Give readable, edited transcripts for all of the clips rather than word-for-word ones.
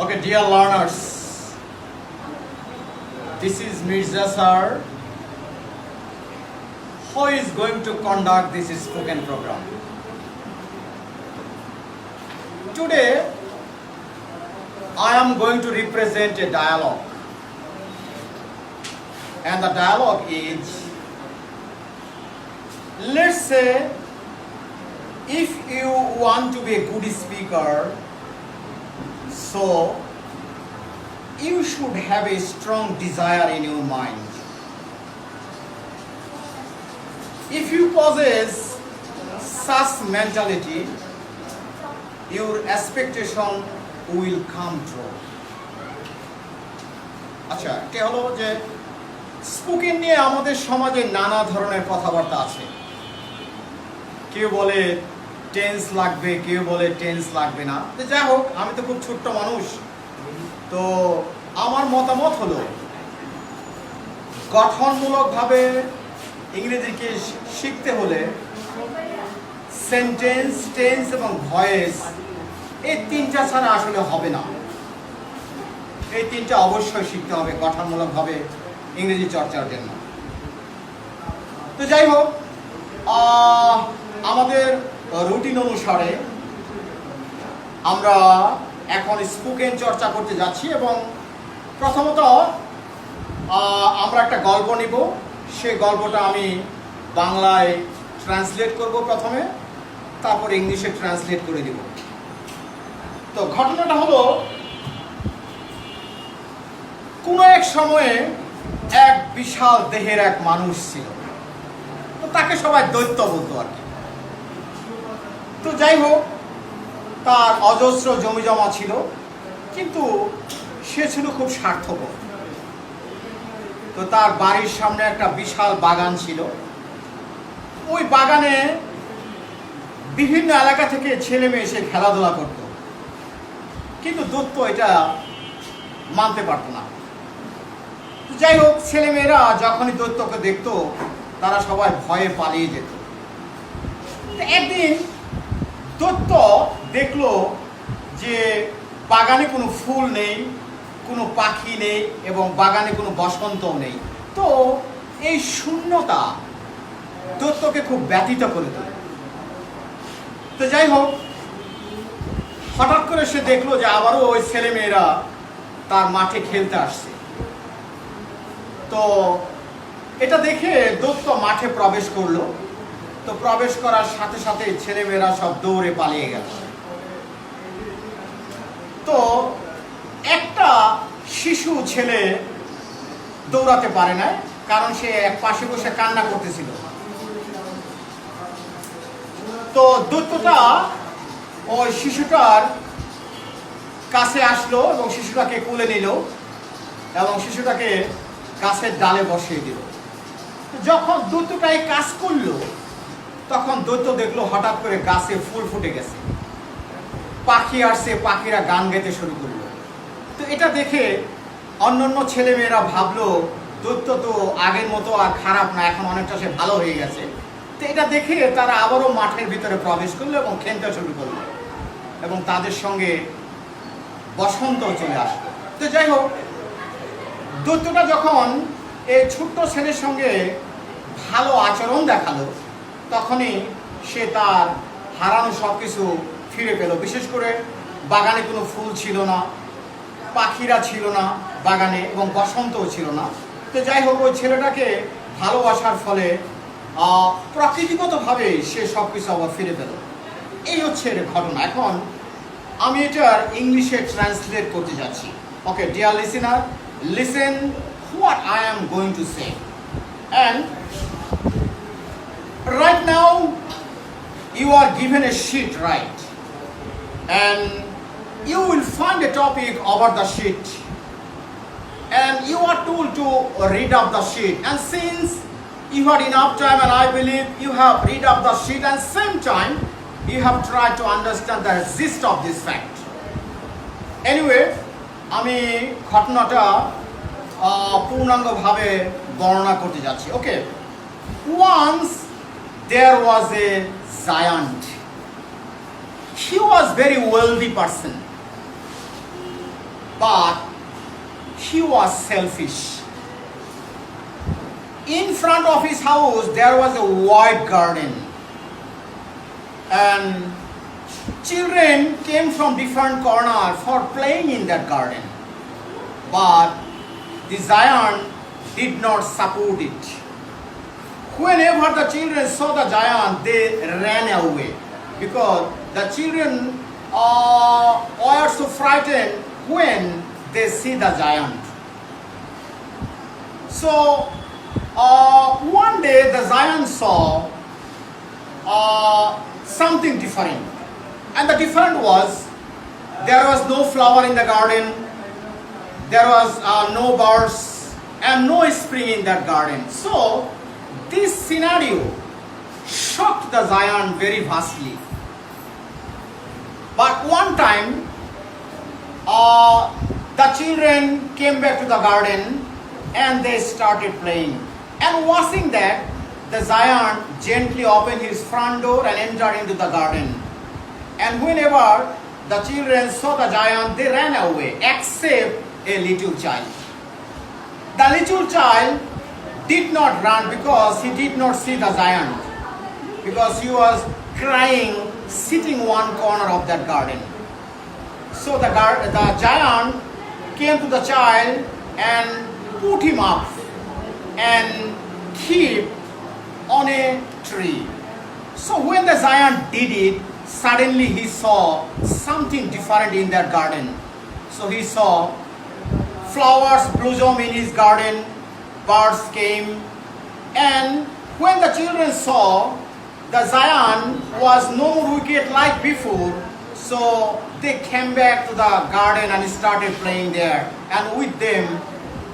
Okay, dear learners, this is Mirza sir, who is going to conduct this spoken program. Today, I am going to represent a dialogue, and the dialogue is, let's say, if you want to be a good speaker, so you should have a strong desire in your mind. If you possess such mentality, your expectation will come true. আচ্ছা, এটা হলো যে spoken নিয়ে আমাদের সমাজে নানা ধরনের কথাবার্তা আছে। কেউ বলে টেন্স লাগবে, কেউ বলে টেন্স লাগবে না। তো যাই হোক, আমি তো খুব ছোট্ট মানুষ, তো আমার মতামত হলো গঠনমূলকভাবে ইংরেজিকে শিখতে হলে সেন্টেন্স, টেন্স এবং ভয়েস এই তিনটা ছাড়া আসলে হবে না। এই তিনটা অবশ্যই শিখতে হবে গঠনমূলকভাবে ইংরেজি চর্চার জন্য। তো যাই হোক, আমাদের রুটিন অনুসারে আমরা এখন স্পোকেন চর্চা করতে যাচ্ছি এবং প্রথমত আমরা একটা গল্প নিব। সেই গল্পটা আমি বাংলায় ট্রান্সলেট করব প্রথমে, তারপর ইংলিশে ট্রান্সলেট করে দিব। তো ঘটনাটা হলো, কোনো এক সময়ে এক বিশাল দেহের এক মানুষ ছিল, তো তাকে সবাই দৈত্য বলতো আর কি। তো যাই হোক, তার অজস্র জমি জমা ছিল, কিন্তু সে ছিল খুব স্বার্থপর। তো তার বাড়ির সামনে একটা বিশাল বাগান ছিল। ওই বাগানে বিভিন্ন এলাকা থেকে ছেলে মেয়ে এসে খেলাধুলা করত, কিন্তু দৈত্য এটা মানতে পারত না। যাই হোক, ছেলেমেয়েরা যখনই দৈত্যকে দেখত, তারা সবাই ভয়ে পালিয়ে যেত। একদিন দৈত্য দেখলো যে বাগানে কোনো ফুল নেই, কোনো পাখি নেই এবং বাগানে কোনো বসন্তও নেই। তো এই শূন্যতা দৈত্যকে খুব ব্যথিত করে তোলে। তো যাই হোক, হঠাৎ করে সে দেখলো যে আবারও ওই ছেলেমেয়েরা তার মাঠে খেলতে আসছে। তো এটা দেখে দৈত্য মাঠে প্রবেশ করলো। তো প্রবেশ করার সাথে সাথে ছেলেমেয়েরা সব দৌড়ে পালিয়ে গেল। তো একটা শিশু ছেলে দৌড়াতে পারে না, কারণ সে এক পাশে বসে কান্না করতেছিল। তো দৈত্যটা ওই শিশুটার কাছে আসলো এবং শিশুটাকে কোলে নিল এবং শিশুটাকে গাছের ডালে বসিয়ে দিল। যখন দৈত্যটা এই কাজ করলো, তখন দৈত্য দেখলো হঠাৎ করে গাছে ফুল ফুটে গেছে, পাখি আসছে, পাখিরা গান গাইতে শুরু করলো। তো এটা দেখে অন্যান্য ছেলেমেয়েরা ভাবলো দৈত্য তো আগের মতো আর খারাপ না, এখন অনেকটা সে ভালো হয়ে গেছে। তো এটা দেখে তারা আবারও মাঠের ভিতরে প্রবেশ করলো এবং খেলতে শুরু করলো এবং তাদের সঙ্গে বসন্ত চলে আসলো। তো যাই হোক, দৈত্যটা যখন এই ছোট্ট ছেলের সঙ্গে ভালো আচরণ দেখালো, তখনই সে তার হারানো সব কিছু ফিরে পেল। বিশেষ করে বাগানে কোনো ফুল ছিল না, পাখিরা ছিল না বাগানে এবং বসন্তও ছিল না। তো যাই হোক, ওই ছেলেটাকে ভালোবাসার ফলে প্রকৃতিগতভাবে সে সব কিছু আবার ফিরে পেল। এই হচ্ছে এর ঘটনা। এখন আমি এটার ইংলিশে ট্রান্সলেট করতে যাচ্ছি। Okay, dear listener, listen what I am going to say. And right now you are given a sheet, right? And you will find a topic over the sheet, and you are told to read up the sheet. And since you had enough time, and I believe you have read up the sheet, and same time you have tried to understand the gist of this fact. Anyway, আমি ঘটনাটা পূর্ণাঙ্গভাবে বর্ণনা করতে যাচ্ছি। ওকে, once there was a giant. He was very wealthy person. but he was selfish. In front of his house there was a wide garden, and children came from different corners for playing in that garden, but the giant did not support it. Whenever the children saw the giant, they ran away because the children were so frightened when they see the giant. So one day the giant saw something different, and the different was there was no flower in the garden, there was no birds and no spring in that garden. So this scenario shocked the giant very vastly. But one time the children came back to the garden and they started playing, and watching that, the giant gently opened his front door and entered into the garden. And whenever the children saw the giant, they ran away except a little child. The little child did not run because he did not see the giant, because he was crying sitting one corner of that garden. So the giant came to the child and put him up and keep on a tree. So when the giant did it, suddenly he saw something different in that garden. So he saw flowers blossom in his garden, birds came, and when the children saw the giant was no more wicked like before, so they came back to the garden and started playing there, and with them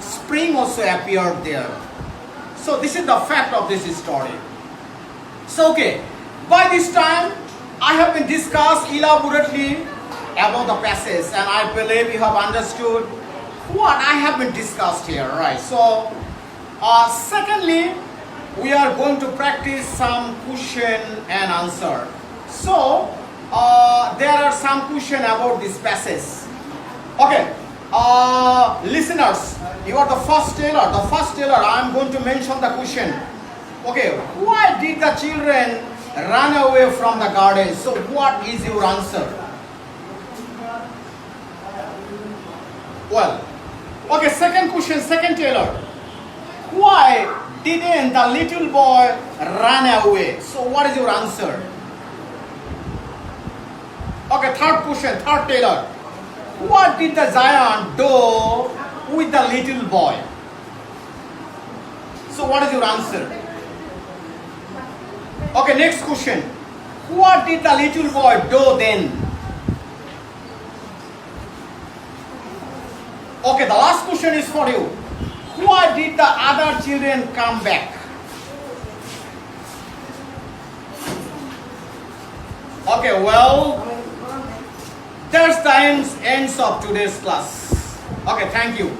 spring also appeared there. So this is the fact of this story. So okay, by this time I have been discussed elaborately about the passage, and I believe you have understood what I have been discussed here, right? So secondly, we are going to practice some question and answer. So there are some questions about this passage. Okay, listeners, you are the first teller. The first teller, I am going to mention the question. Okay, why did the children run away from the garden? So what is your answer? Well, okay, second question, second teller. Why didn't the little boy run away? So what is your answer? Okay, third question, third teller. What did the giant do with the little boy? So what is your answer? Okay, next question. What did the little boy do then? Okay, the last question is for you. Why did the other children come back? Okay, well, that's the ends of today's class. Okay, thank you.